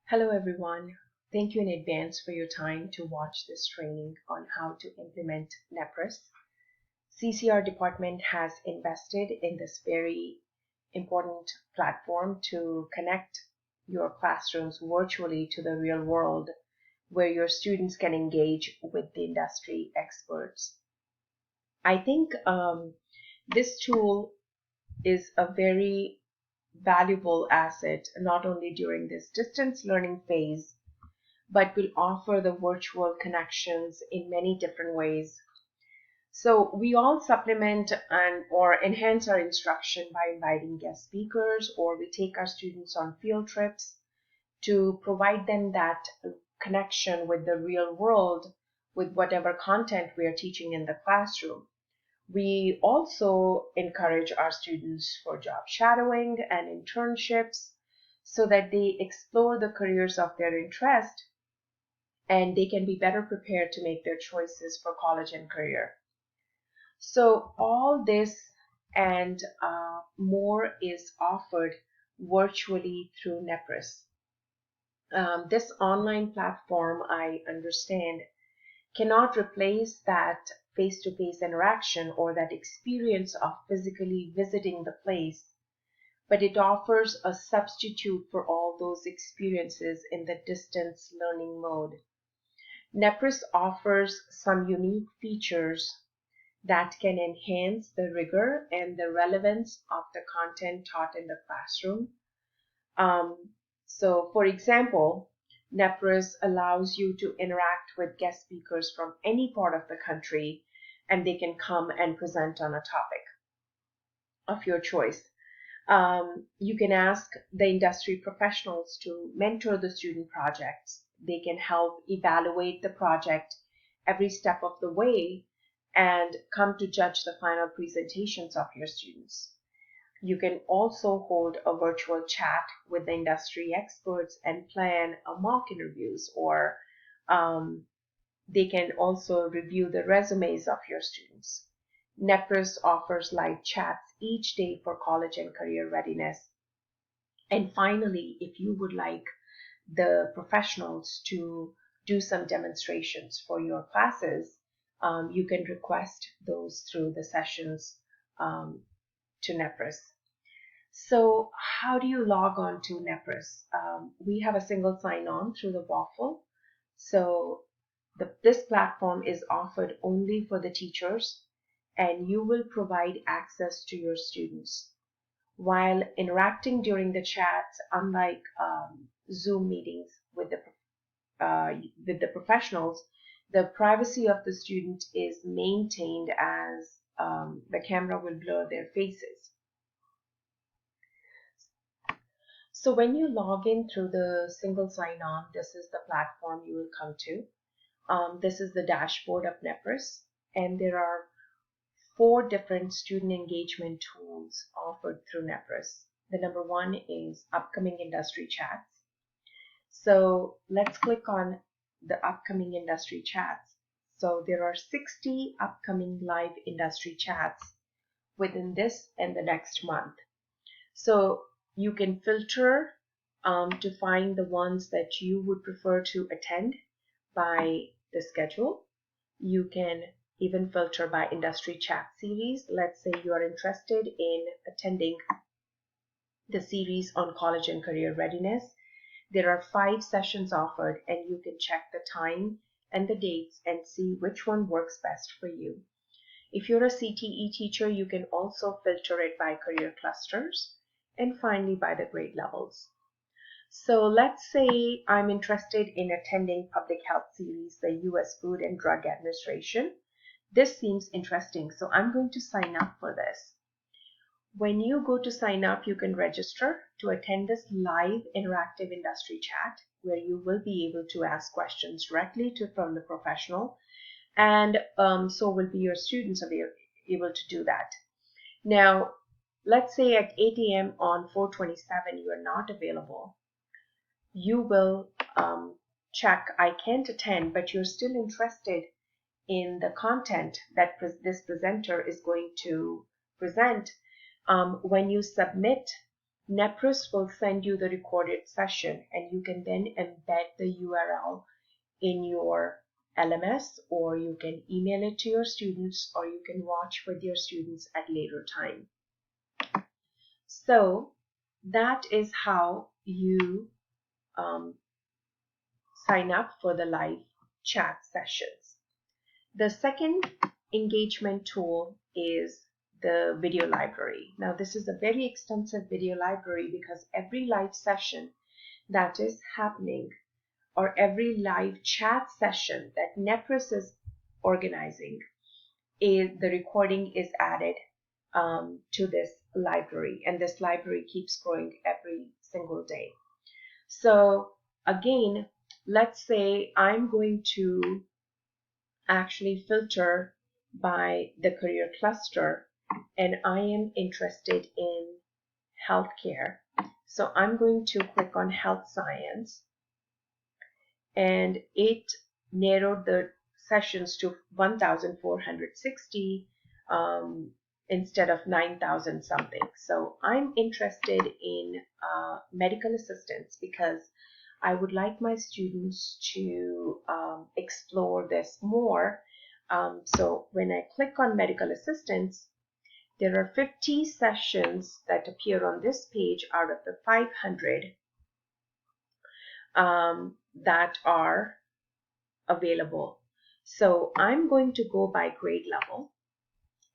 Hello everyone. Thank you in advance for your time to watch this training on how to implement Nepris. CCR department has invested in this very important platform to connect your classrooms virtually to the real world where your students can engage with the industry experts. I think this tool is a very valuable asset not only during this distance learning phase but will offer the virtual connections in many different ways. So we all supplement and or enhance our instruction by inviting guest speakers, or we take our students on field trips to provide them that connection with the real world with whatever content we are teaching in the classroom. We also encourage our students for job shadowing and internships so that they explore the careers of their interest and they can be better prepared to make their choices for college and career. So all this and more is offered virtually through Nepris. This online platform, I understand, cannot replace that face-to-face interaction or that experience of physically visiting the place, but it offers a substitute for all those experiences in the distance learning mode. Nepris offers some unique features that can enhance the rigor and the relevance of the content taught in the classroom. So, for example, Nepris allows you to interact with guest speakers from any part of the country, and they can come and present on a topic of your choice. You can ask the industry professionals to mentor the student projects. They can help evaluate the project every step of the way and come to judge the final presentations of your students. You can also hold a virtual chat with the industry experts and plan a mock interviews, or they can also review the resumes of your students. Nepris offers live chats each day for college and career readiness. And finally, if you would like the professionals to do some demonstrations for your classes, you can request those through the sessions to Nepris. So how do you log on to Nepris? We have a single sign-on through the waffle. So this platform is offered only for the teachers, and you will provide access to your students. While interacting during the chats, unlike Zoom meetings with the professionals, the privacy of the student is maintained as the camera will blur their faces. So when you log in through the single sign-on, this is the platform you will come to. This is the dashboard of Nepris, and there are 4 different student engagement tools offered through Nepris. The number 1 is upcoming industry chats. So let's click on the upcoming industry chats. So there are 60 upcoming live industry chats within this and the next month. So you can filter to find the ones that you would prefer to attend by the schedule. You can even filter by industry chat series. Let's say you are interested in attending the series on college and career readiness. There are 5 sessions offered, and you can check the time and the dates and see which one works best for you. If you're a CTE teacher, you can also filter it by career clusters and finally by the grade levels. So let's say I'm interested in attending public health series, the US Food and Drug Administration. This seems interesting, so I'm going to sign up for this. When you go to sign up, you can register to attend this live interactive industry chat where you will be able to ask questions directly from the professional, and so will be your students able to do that. Now, let's say at 8 a.m. on 4/27 you are not available. You will check I can't attend, but you're still interested in the content that this presenter is going to present. When you submit Nepris will send you the recorded session, and you can then embed the URL in your LMS, or you can email it to your students, or you can watch with your students at later time. So that is how you sign up for the live chat sessions. The second engagement tool is the video library. Now, this is a very extensive video library because every live session that is happening, or every live chat session that Nepris is organizing, the recording is added to this library, and this library keeps growing every single day. So again, let's say I'm going to actually filter by the career cluster, and I am interested in healthcare. So I'm going to click on health science, and it narrowed the sessions to 1,460 instead of 9,000 something. So I'm interested in medical assistance because I would like my students to explore this more. So when I click on medical assistance, there are 50 sessions that appear on this page out of the 500 that are available. So I'm going to go by grade level,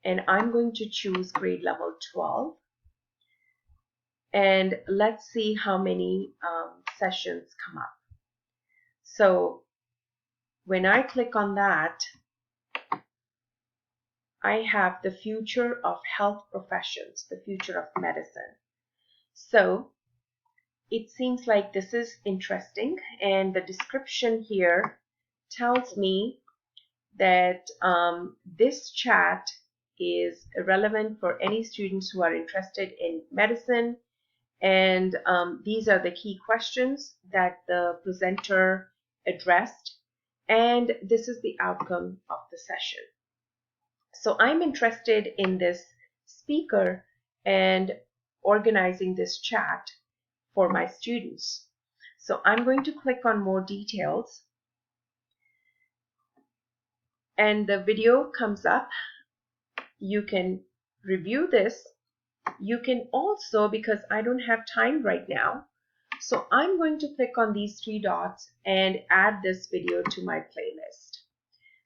and I'm going to choose grade level 12. And let's see how many sessions come up. So when I click on that, I have the future of health professions, the future of medicine. So it seems like this is interesting, and the description here tells me that this chat is relevant for any students who are interested in medicine, and these are the key questions that the presenter addressed, and this is the outcome of the session. So I'm interested in this speaker and organizing this chat for my students. So I'm going to click on more details, and the video comes up. You can review this. You can also, because I don't have time right now, so I'm going to click on these three dots and add this video to my playlist.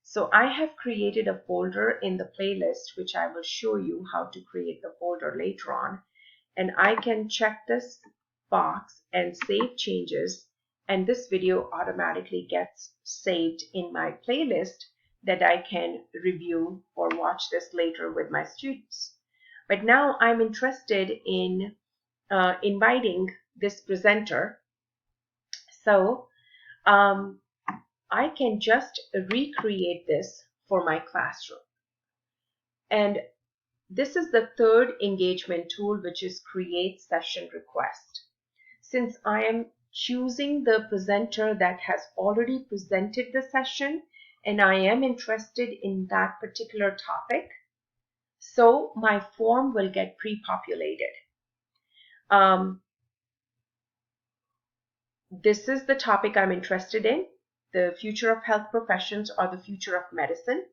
So I have created a folder in the playlist, which I will show you how to create the folder later on. And I can check this box and save changes, and this video automatically gets saved in my playlist that I can review or watch this later with my students. But now I'm interested in inviting this presenter. So I can just recreate this for my classroom. And this is the third engagement tool, which is create session request. Since I am choosing the presenter that has already presented the session, and I am interested in that particular topic, so my form will get pre-populated. This is the topic I'm interested in, the future of health professions or the future of medicine.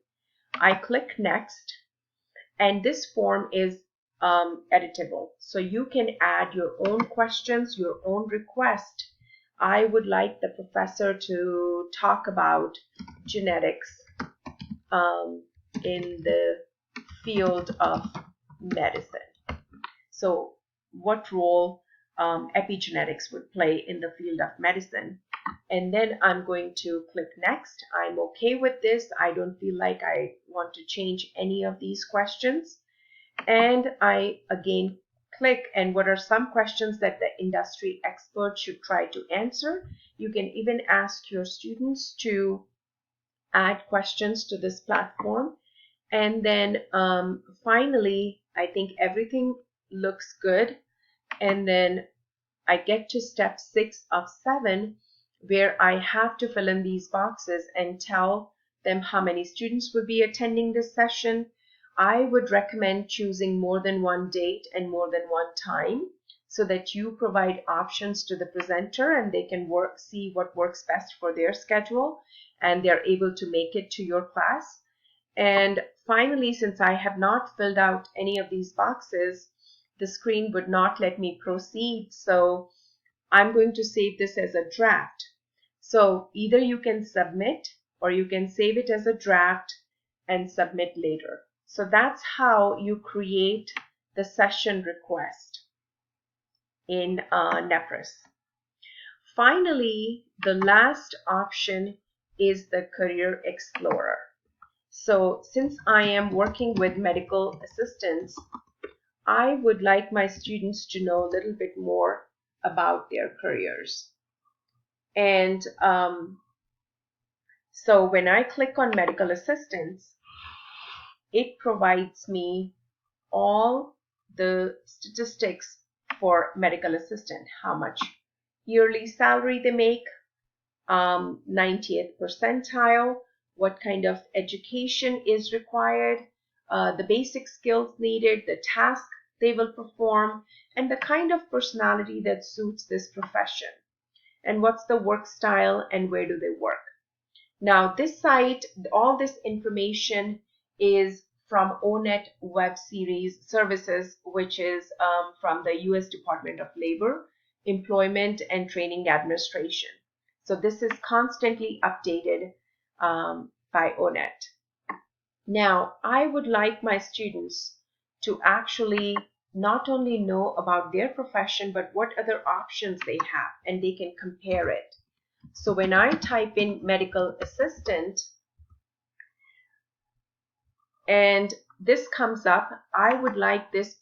I click next, and this form is editable. So you can add your own questions, your own request. I would like the professor to talk about genetics in the field of medicine. So what role epigenetics would play in the field of medicine. And then I'm going to click next. I'm okay with this. I don't feel like I want to change any of these questions. And I again click, and what are some questions that the industry expert should try to answer. You can even ask your students to add questions to this platform. And then finally, I think everything looks good. And then I get to step 6 of 7, where I have to fill in these boxes and tell them how many students will be attending this session. I would recommend choosing more than one date and more than one time. so that you provide options to the presenter and they can see what works best for their schedule, and they're able to make it to your class. And finally, since I have not filled out any of these boxes, the screen would not let me proceed. So I'm going to save this as a draft. So either you can submit or you can save it as a draft and submit later. So that's how you create the session request in Nepris. Finally, the last option is the Career Explorer. So since I am working with medical assistants, I would like my students to know a little bit more about their careers. And so when I click on medical assistants, it provides me all the statistics for medical assistant, how much yearly salary they make, 90th percentile, what kind of education is required, the basic skills needed, the task they will perform, and the kind of personality that suits this profession, and what's the work style and where do they work. Now this site, all this information is from ONET Web Series Services, which is from the US Department of Labor, Employment and Training Administration. So this is constantly updated by ONET. Now, I would like my students to actually not only know about their profession, but what other options they have, and they can compare it. So when I type in medical assistant, and this comes up, I would like this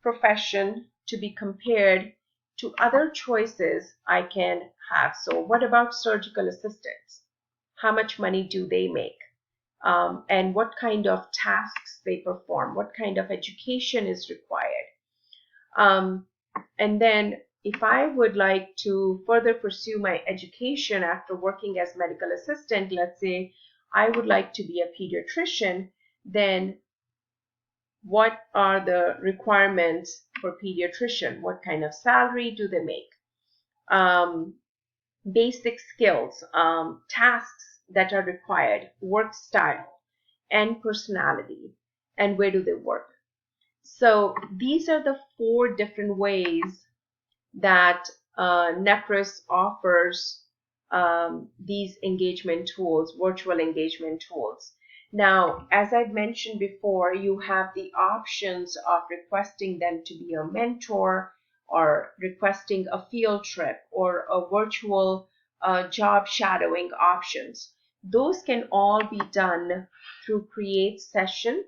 profession to be compared to other choices I can have. So what about surgical assistants? How much money do they make? And what kind of tasks they perform? What kind of education is required? And then if I would like to further pursue my education after working as medical assistant, let's say I would like to be a pediatrician, then what are the requirements for pediatrician? What kind of salary do they make? Basic skills, tasks that are required, work style, and personality, and where do they work? So these are the 4 different ways that Nepris offers these engagement tools, virtual engagement tools. Now, as I've mentioned before, you have the options of requesting them to be your mentor, or requesting a field trip, or a virtual job shadowing options. Those can all be done through Create Session.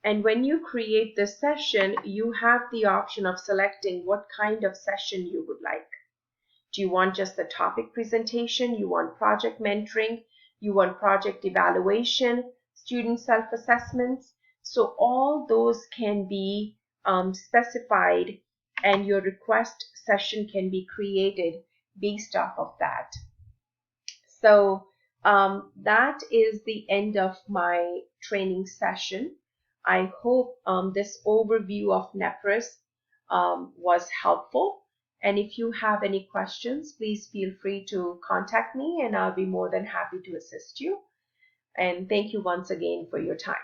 And when you create this session, you have the option of selecting what kind of session you would like. Do you want just the topic presentation? You want project mentoring? You want project evaluation, student self-assessments? So all those can be specified, and your request session can be created based off of that. So that is the end of my training session. I hope this overview of Nepris was helpful. And if you have any questions, please feel free to contact me and I'll be more than happy to assist you. And thank you once again for your time.